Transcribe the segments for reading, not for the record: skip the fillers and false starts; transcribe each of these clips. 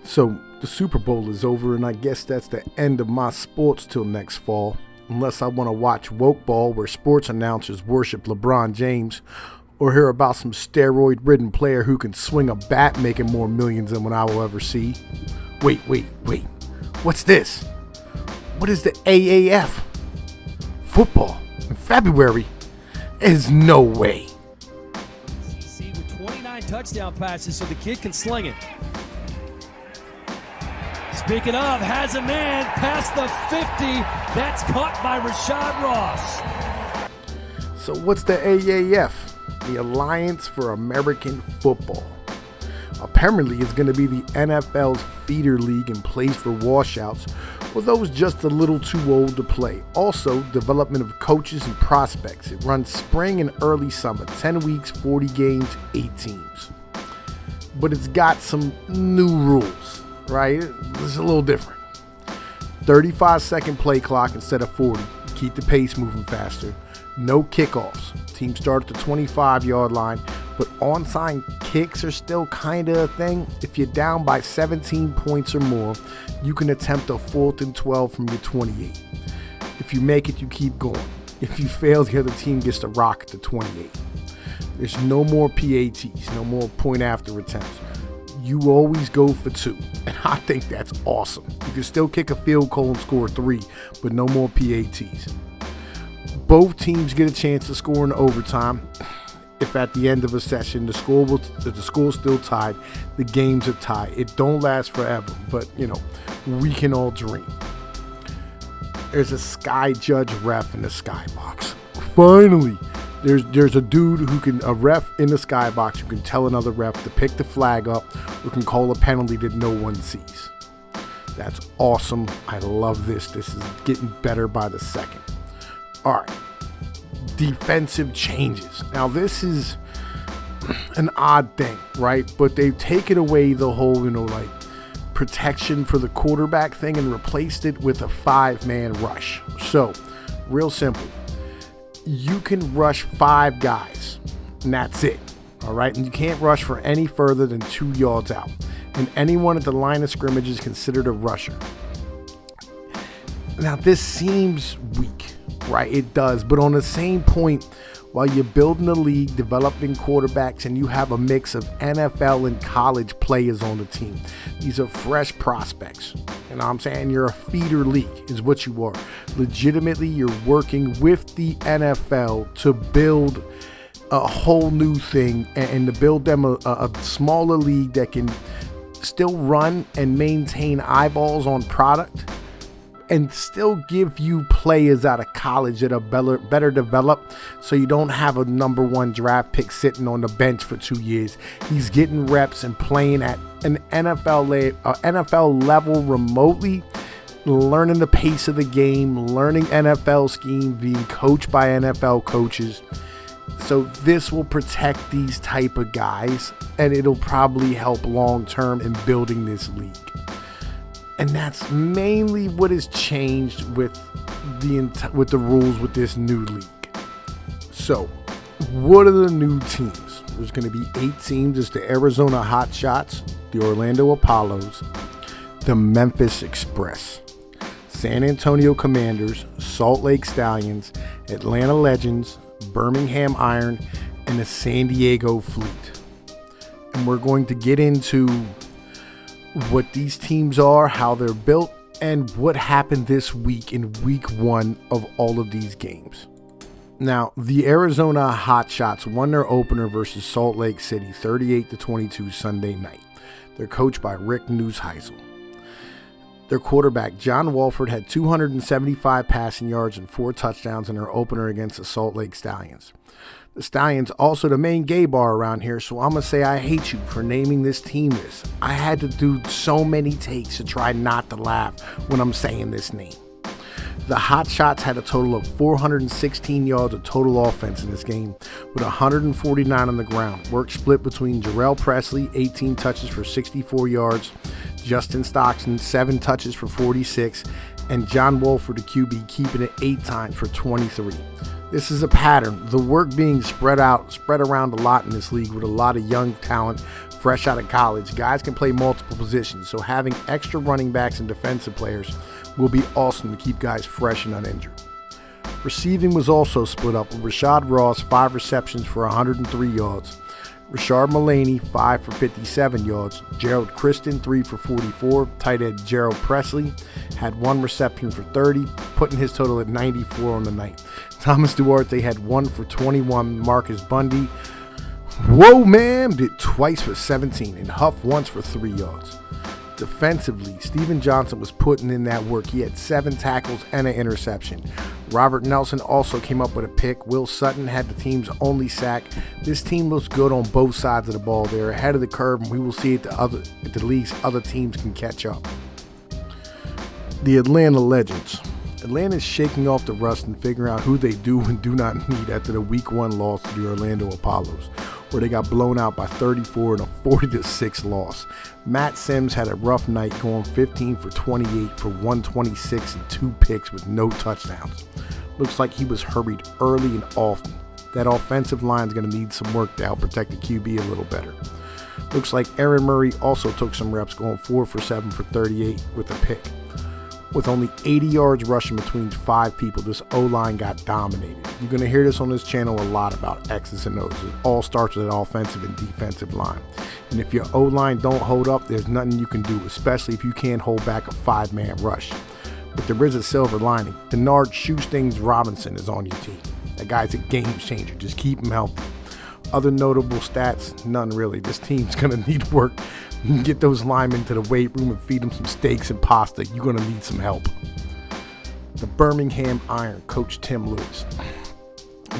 So the Super Bowl is over, and I guess that's the end of my sports till next fall. Unless I want to watch woke ball where sports announcers worship LeBron James, or hear about some steroid-ridden player who can swing a bat making more millions than what I will ever see. Wait. What's this? What is the AAF? Football in February? There's no way. CC with 29 touchdown passes, so the kid can sling it. Speaking of, has a man past the 50. That's caught by Rashad Ross. So what's the AAF? The Alliance for American Football. Apparently it's going to be the NFL's feeder league and plays for washouts or those just a little too old to play. Also, development of coaches and prospects. It runs spring and early summer, 10 weeks, 40 games, 8 teams. But it's got some new rules, right? It's a little different. 35-second play clock instead of 40. Keep the pace moving faster. No kickoffs. Teams start at the 25-yard line, but onside kicks are still kind of a thing. If you're down by 17 points or more, you can attempt a 4th and 12 from your 28. If you make it, you keep going. If you fail, the other team gets to rock at the 28. There's no more PATs, no more point after attempts. You always go for 2, and I think that's awesome. You can still kick a field goal and score 3, but no more PATs. Both teams get a chance to score in overtime. If at the end of a session the score's still tied, the games are tied. It don't last forever, but we can all dream. There's a sky judge ref in the skybox. Finally, there's a ref in the skybox who can tell another ref to pick the flag up or can call a penalty that no one sees. That's awesome. I love this. This is getting better by the second. All right, defensive changes. Now, this is an odd thing, right? But they've taken away the whole, protection for the quarterback thing and replaced it with a 5-man rush. So, real simple. You can rush 5 guys, and that's it, all right? And you can't rush for any further than 2 yards out. And anyone at the line of scrimmage is considered a rusher. Now, this seems weak. Right, it does. But on the same point, while you're building a league, developing quarterbacks, and you have a mix of NFL and college players on the team, these are fresh prospects. You know what I'm saying? You're a feeder league is what you are. Legitimately, you're working with the NFL to build a whole new thing and to build them a smaller league that can still run and maintain eyeballs on product and still give you players out of college that are better developed, so you don't have a number 1 draft pick sitting on the bench for 2 years. He's getting reps and playing at an NFL level remotely, learning the pace of the game, learning NFL scheme, being coached by NFL coaches. So this will protect these type of guys, and it'll probably help long term in building this league. And that's mainly what has changed with the rules with this new league. So, what are the new teams? There's going to be 8 teams. It's the Arizona Hotshots, the Orlando Apollos, the Memphis Express, San Antonio Commanders, Salt Lake Stallions, Atlanta Legends, Birmingham Iron, and the San Diego Fleet. And we're going to get into what these teams are, how they're built, and what happened this week in week 1 of all of these games. Now, the Arizona Hotshots won their opener versus Salt Lake City 38-22 Sunday night. They're coached by Rick Neuheisel. Their quarterback, John Wolford, had 275 passing yards and 4 touchdowns in their opener against the Salt Lake Stallions. The Stallions also the main gay bar around here, so I'm going to say I hate you for naming this team this. I had to do so many takes to try not to laugh when I'm saying this name. The Hotshots had a total of 416 yards of total offense in this game, with 149 on the ground. Work split between Jarrell Presley, 18 touches for 64 yards, Justin Stockton, 7 touches for 46, and John Wolford, the QB, keeping it 8 times for 23. This is a pattern. The work being spread around a lot in this league with a lot of young talent Fresh out of college, guys can play multiple positions, so having extra running backs and defensive players will be awesome to keep guys fresh and uninjured. Receiving was also split up with Rashad Ross, 5 receptions for 103 yards. Rashard Mullaney, 5 for 57 yards. Gerald Kristen, 3 for 44. Tight end Gerald Presley had 1 reception for 30, putting his total at 94 on the night. Thomas Duarte had 1 for 21. Marcus Bundy, whoa man, did twice for 17 and Huff once for 3 yards. Defensively, Steven Johnson was putting in that work. He had 7 tackles and an interception. Robert Nelson also came up with a pick. Will Sutton had the team's only sack. This team looks good on both sides of the ball. They're ahead of the curve, and we will see if the league's other teams can catch up. The Atlanta Legends. Atlanta's shaking off the rust and figuring out who they do and do not need after the Week 1 loss to the Orlando Apollos, where they got blown out by 34 in a 40-6 loss. Matt Sims had a rough night, going 15 for 28 for 126 and 2 picks with no touchdowns. Looks like he was hurried early and often. That offensive line is going to need some work to help protect the QB a little better. Looks like Aaron Murray also took some reps, going 4 for 7 for 38 with a pick. With only 80 yards rushing between 5 people, this O-line got dominated. You're going to hear this on this channel a lot about X's and O's. It all starts with an offensive and defensive line. And if your O-line don't hold up, there's nothing you can do, especially if you can't hold back a 5-man rush. But there is a silver lining. Denard Shoestings Robinson is on your team. That guy's a game changer. Just keep him healthy. Other notable stats, none really. This team's going to need work. Get those linemen to the weight room and feed them some steaks and pasta. You're going to need some help. The Birmingham Iron, Coach Tim Lewis.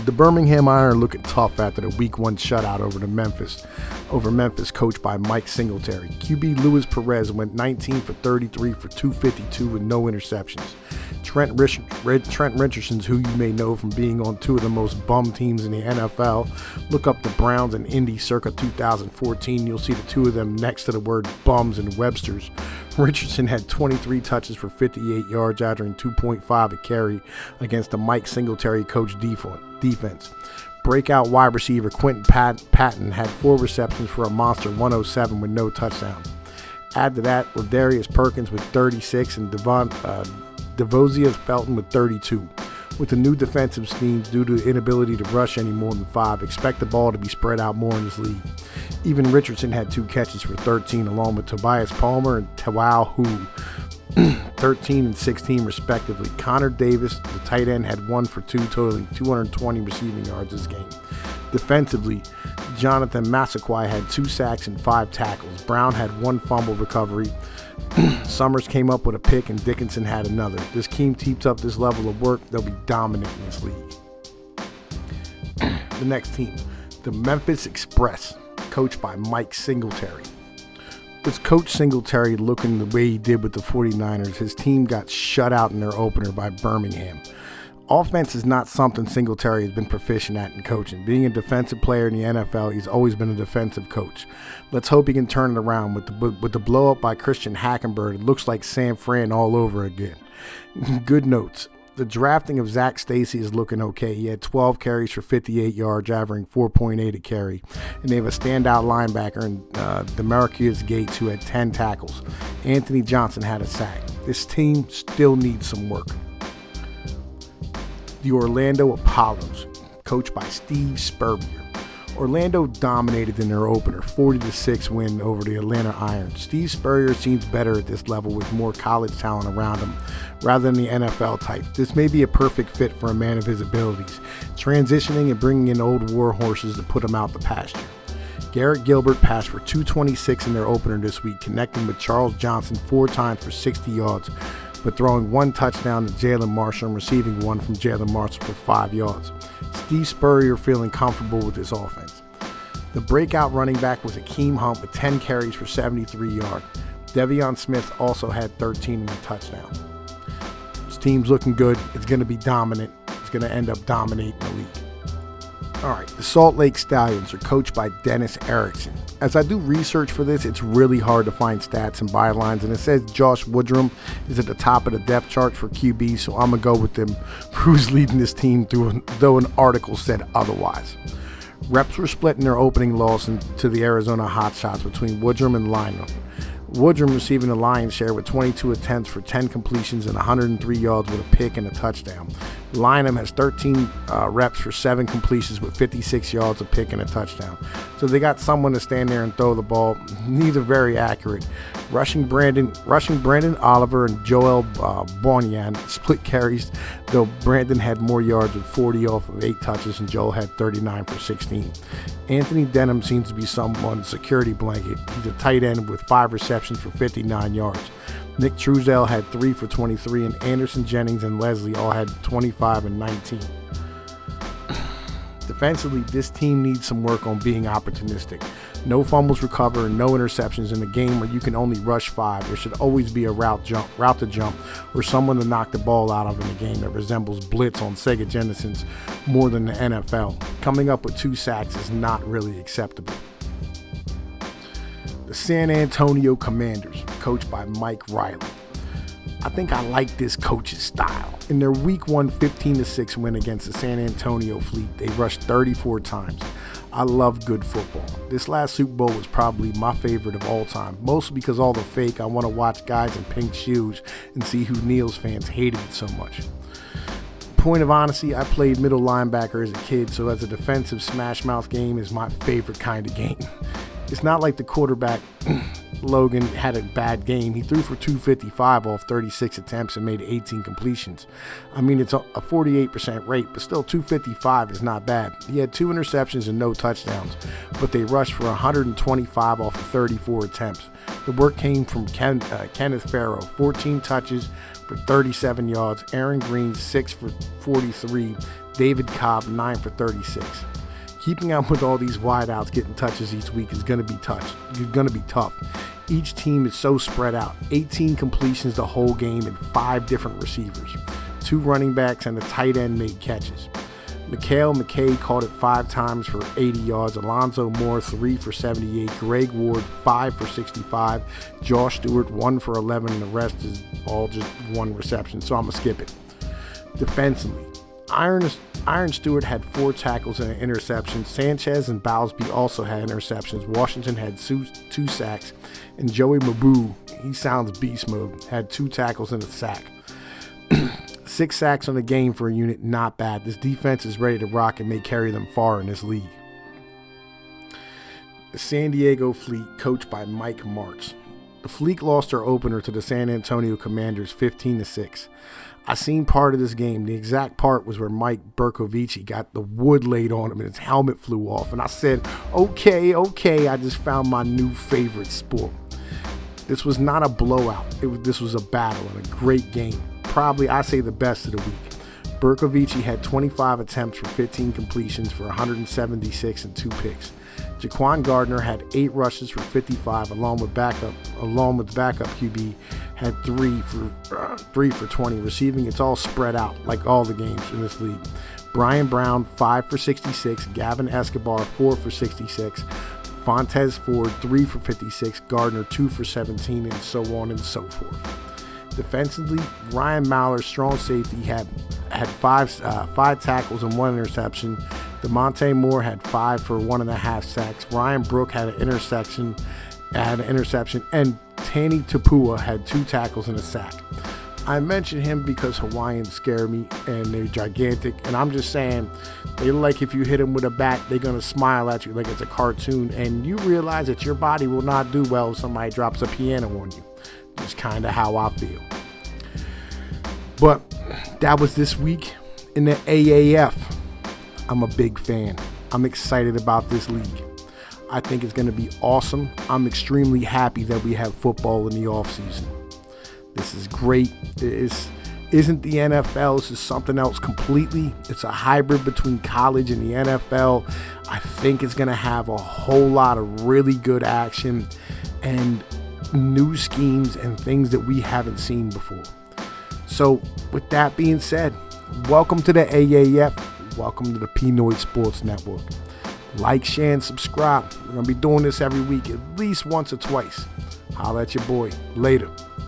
The Birmingham Iron looking tough after the Week 1 shutout over Memphis, coached by Mike Singletary. QB Luis Perez went 19 for 33 for 252 with no interceptions. Trent Richardson, who you may know from being on 2 of the most bum teams in the NFL. Look up the Browns and Indy circa 2014. You'll see the 2 of them next to the word bums and Webster's. Richardson had 23 touches for 58 yards, averaging 2.5 a carry against the Mike Singletary coach defense. Breakout wide receiver Quentin Patton had 4 receptions for a monster 107 with no touchdown. Add to that Ladarius Perkins with 36 and Devozia Felton with 32. With the new defensive schemes, due to the inability to rush any more than 5, expect the ball to be spread out more in this league. Even Richardson had 2 catches for 13, along with Tobias Palmer and Tawau Hu, 13 and 16 respectively. Connor Davis, the tight end, had 1 for 2, totaling 220 receiving yards this game. Defensively, Jonathan Massaquoi had 2 sacks and 5 tackles. Brown had 1 fumble recovery. Summers came up with a pick and Dickinson had another. This team keeps up this level of work, they'll be dominant in this league. The next team, the Memphis Express, coached by Mike Singletary. With Coach Singletary looking the way he did with the 49ers, his team got shut out in their opener by Birmingham. Offense is not something Singletary has been proficient at in coaching. Being a defensive player in the NFL, he's always been a defensive coach. Let's hope he can turn it around. With the blow up by Christian Hackenberg, it looks like San Fran all over again. Good notes. The drafting of Zach Stacy is looking okay. He had 12 carries for 58 yards, averaging 4.8 a carry. And they have a standout linebacker in Demarcus Gates, who had 10 tackles. Anthony Johnson had a sack. This team still needs some work. The Orlando Apollos, coached by Steve Spurrier. Orlando dominated in their opener, 40-6 win over the Atlanta Iron. Steve Spurrier seems better at this level with more college talent around him rather than the NFL type. This may be a perfect fit for a man of his abilities, transitioning and bringing in old war horses to put him out the pasture. Garrett Gilbert passed for 226 in their opener this week, connecting with Charles Johnson 4 times for 60 yards, but throwing 1 touchdown to Jalen Marshall and receiving 1 from Jalen Marshall for 5 yards. Steve Spurrier feeling comfortable with this offense. The breakout running back was Akeem Hunt with 10 carries for 73 yards. Devion Smith also had 13 in a touchdown. This team's looking good. It's going to be dominant. It's going to end up dominating the league. All right, the Salt Lake Stallions are coached by Dennis Erickson. As I do research for this, it's really hard to find stats and bylines, and it says Josh Woodrum is at the top of the depth chart for QB, so I'm going to go with them. Who's leading this team, though an article said otherwise. Reps were split in their opening loss to the Arizona Hotshots between Woodrum and Lynham. Woodrum receiving the lion's share with 22 attempts for 10 completions and 103 yards with a pick and a touchdown. Lynham has 13 reps for 7 completions with 56 yards, a pick, and a touchdown. So they got someone to stand there and throw the ball. Neither very accurate. Rushing Brandon Oliver and Joel Bonyan split carries, though Brandon had more yards with 40 off of 8 touches and Joel had 39 for 16. Anthony Denham seems to be someone's security blanket. He's a tight end with 5 receptions for 59 yards. Nick Truesdale had 3 for 23, and Anderson Jennings and Leslie all had 25 and 19. Defensively, this team needs some work on being opportunistic. No fumbles recovered and no interceptions in a game where you can only rush 5. There should always be a route to jump, or someone to knock the ball out of in a game that resembles blitz on Sega Genesis more than the NFL. Coming up with 2 sacks is not really acceptable. The San Antonio Commanders, coached by Mike Riley. I think I like this coach's style. In their Week 1 15-6 win against the San Antonio Fleet, they rushed 34 times. I love good football. This last Super Bowl was probably my favorite of all time, mostly because all the fake. I want to watch guys in pink shoes and see who Neil's fans hated it so much. Point of honesty, I played middle linebacker as a kid, so as a defensive smash mouth game is my favorite kind of game. It's not like the quarterback, Logan, had a bad game. He threw for 255 off 36 attempts and made 18 completions. I mean, it's a 48% rate, but still 255 is not bad. He had 2 interceptions and no touchdowns, but they rushed for 125 off of 34 attempts. The work came from Kenneth Farrow, 14 touches for 37 yards. Aaron Green, 6 for 43. David Cobb, 9 for 36. Keeping up with all these wideouts getting touches each week is going to be tough. Each team is so spread out. 18 completions the whole game and 5 different receivers. 2 running backs and a tight end made catches. Mikhail McKay caught it 5 times for 80 yards. Alonzo Moore, 3 for 78. Greg Ward, 5 for 65. Josh Stewart, 1 for 11, and the rest is all just 1 reception, so I'm going to skip it. Defensively, Iron Stewart had 4 tackles and an interception. Sanchez and Bowsby also had interceptions. Washington had 2 sacks. And Joey Mabu, he sounds beast mode, had 2 tackles and a sack. 6 sacks on the game for a unit, not bad. This defense is ready to rock and may carry them far in this league. The San Diego Fleet, coached by Mike Martz. The Fleet lost their opener to the San Antonio Commanders 15-6. I seen part of this game. The exact part was where Mike Bercovici got the wood laid on him and his helmet flew off. And I said, okay, I just found my new favorite sport. This was not a blowout. This was a battle and a great game. Probably, I say, the best of the week. Bercovici had 25 attempts for 15 completions for 176 and 2 picks. Jaquan Gardner had 8 rushes for 55, along with backup QB had 3 for 20 receiving. It's all spread out like all the games in this league. Brian Brown, 5 for 66. Gavin Escobar, 4 for 66. Fontez Ford, 3 for 56. Gardner, 2 for 17, and so on and so forth. Defensively, Ryan Mallor, strong safety, had 5 tackles and 1 interception. DeMonte Moore had 5 for 1.5 sacks. Ryan Brook had an interception, and Tani Tapua had 2 tackles and a sack. I mention him because Hawaiians scare me, and they're gigantic, and I'm just saying, they like if you hit them with a bat, they're going to smile at you like it's a cartoon, and you realize that your body will not do well if somebody drops a piano on you. That's kind of how I feel. But that was this week in the AAF. I'm a big fan. I'm excited about this league. I think it's going to be awesome. I'm extremely happy that we have football in the offseason. This is great. This isn't the NFL. This is something else completely. It's a hybrid between college and the NFL. I think it's going to have a whole lot of really good action and new schemes and things that we haven't seen before. So with that being said, welcome to the AAF. Welcome to the Pinoy Sports Network. Like, share, and subscribe. We're going to be doing this every week, at least once or twice. Holla at your boy. Later.